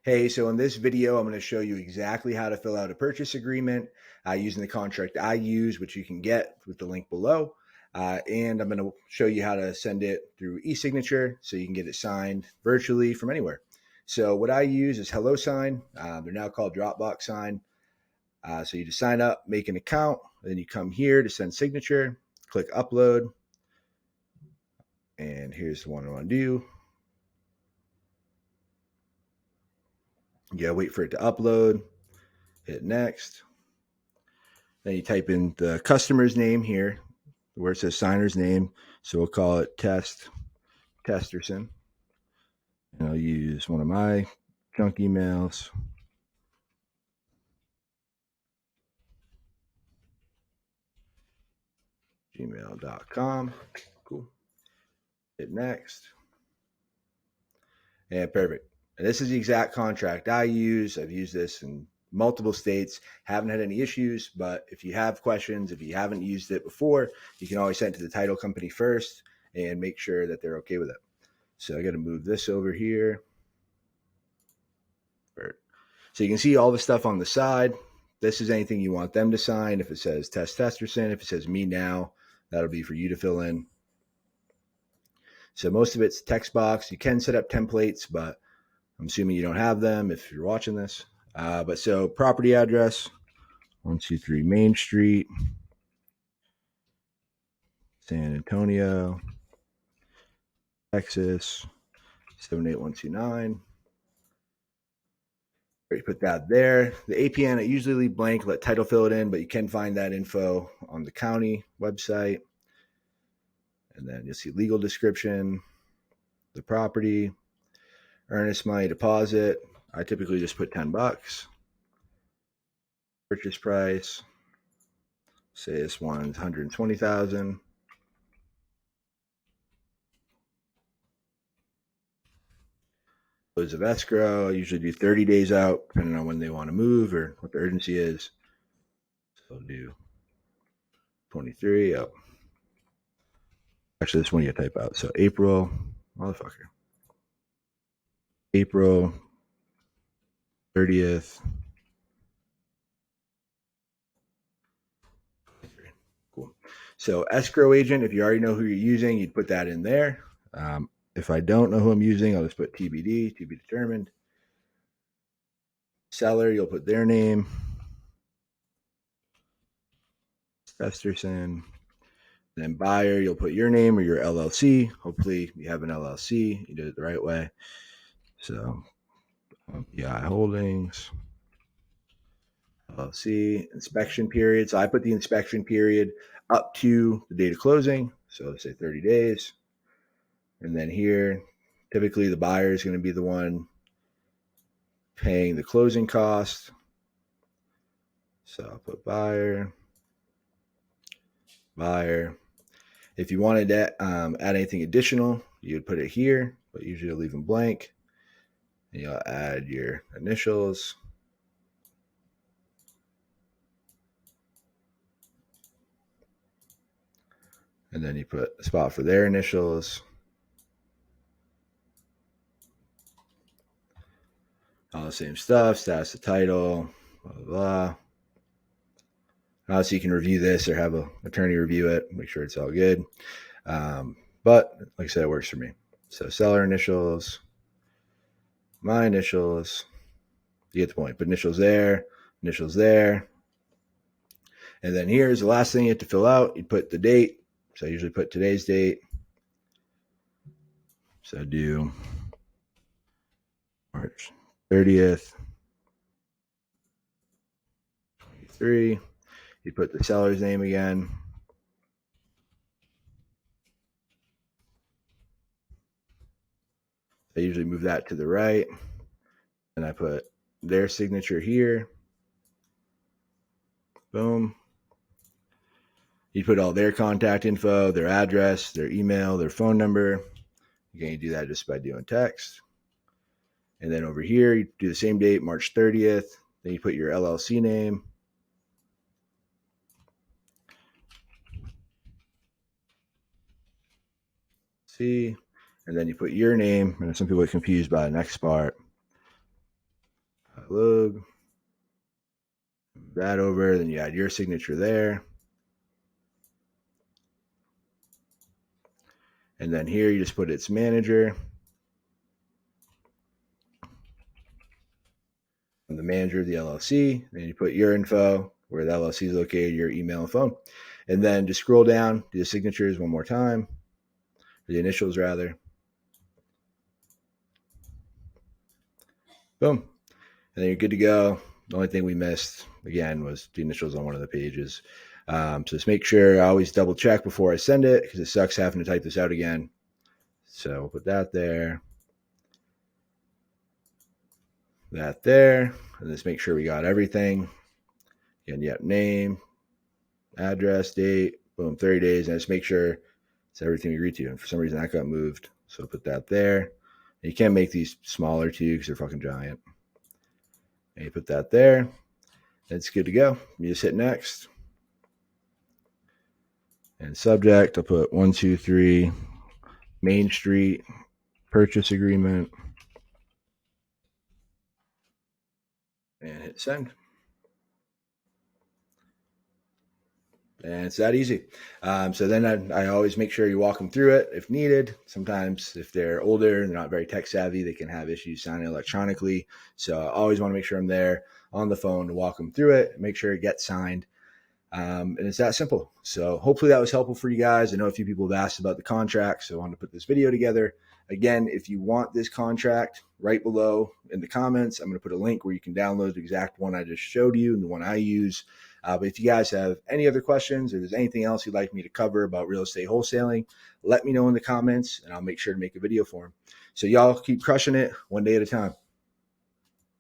Hey, so in this video, I'm going to show you exactly how to fill out a purchase agreement using the contract I use, which you can get with the link below. And I'm going to show you how to send it through e-signature so you can get it signed virtually from anywhere. So what I use is HelloSign. They're now called Dropbox Sign. So you just sign up, make an account, and then you come here to send signature, click upload. And here's the one I want to do. You gotta wait for it to upload, hit next. Then you type in the customer's name here, where it says signer's name. So we'll call it Testerson. And I'll use one of my junk emails. gmail.com. Cool. Hit next. And perfect. And this is the exact contract I use. I've used this in multiple states, haven't had any issues, but if you have questions, if you haven't used it before, you can always send it to the title company first and make sure that they're okay with it. So I got to move this over here. So you can see all the stuff on the side. This is anything you want them to sign. If it says Test Testerson, if it says me now, that'll be for you to fill in. So most of it's text box. You can set up templates, but I'm assuming you don't have them if you're watching this. But so property address, 123 Main Street, San Antonio, Texas, 78129. You put that there. The APN, I usually leave blank, let title fill it in, but you can find that info on the county website. And then you'll see legal description, the property, earnest money deposit. I typically just put $10. Purchase price, say this one's $120,000. Close of escrow, I usually do 30 days out, depending on when they want to move or what the urgency is. So I'll do 23. Oh. Actually, this one you type out. So April, motherfucker. April 30th. Cool. So escrow agent, if you already know who you're using, you'd put that in there. If I don't know who I'm using, I'll just put TBD, to be determined. Seller, you'll put their name. Festerson. Then buyer, you'll put your name or your LLC. Hopefully you have an LLC. You did it the right way. So PI Holdings, LLC, inspection period. So I put the inspection period up to the date of closing. So let's say 30 days. And then here, typically the buyer is going to be the one paying the closing cost. So I'll put buyer. If you wanted to add anything additional, you would put it here, but usually you'll leave them blank. And you'll add your initials. And then you put a spot for their initials. All the same stuff, status of title, blah, blah, blah. Obviously, you can review this or have an attorney review it, make sure it's all good. But like I said, it works for me. So seller initials, my initials, you get the point. Put initials there. And then here's the last thing you have to fill out. You put the date. So I usually put today's date. So I do March 30th, 23. You put the seller's name again. I usually move that to the right. And I put their signature here. Boom. You put all their contact info, their address, their email, their phone number. You can do that just by doing text. And then over here, you do the same date, March 30th. Then you put your LLC name. See, and then you put your name. And some people get confused by the next part. upload that over, then you add your signature there. And then here you just put its manager. I'm the manager of the LLC. Then you put your info, where the LLC is located, your email and phone. And then just scroll down, do the signatures one more time, or the initials rather. Boom. And then you're good to go. The only thing we missed, again, was the initials on one of the pages. So just make sure I always double check before I send it, because it sucks having to type this out again. So put that there, that there, and just make sure we got everything. And yet, name, address, date, boom, 30 days, and just make sure it's everything we agreed to. And for some reason that got moved, so put that there. And you can't make these smaller too because they're fucking giant. And you put that there. It's good to go. You just hit next. And subject, I'll put 123 Main Street purchase agreement. And hit send. And it's that easy. So then I always make sure you walk them through it if needed. Sometimes if they're older and they're not very tech savvy, they can have issues signing electronically. So I always want to make sure I'm there on the phone to walk them through it, make sure it gets signed. And it's that simple. So hopefully that was helpful for you guys. I know a few people have asked about the contract, so I wanted to put this video together. Again, if you want this contract, right below in the comments, I'm going to put a link where you can download the exact one I just showed you and the one I use. But if you guys have any other questions or there's anything else you'd like me to cover about real estate wholesaling, let me know in the comments and I'll make sure to make a video for them. So y'all keep crushing it one day at a time.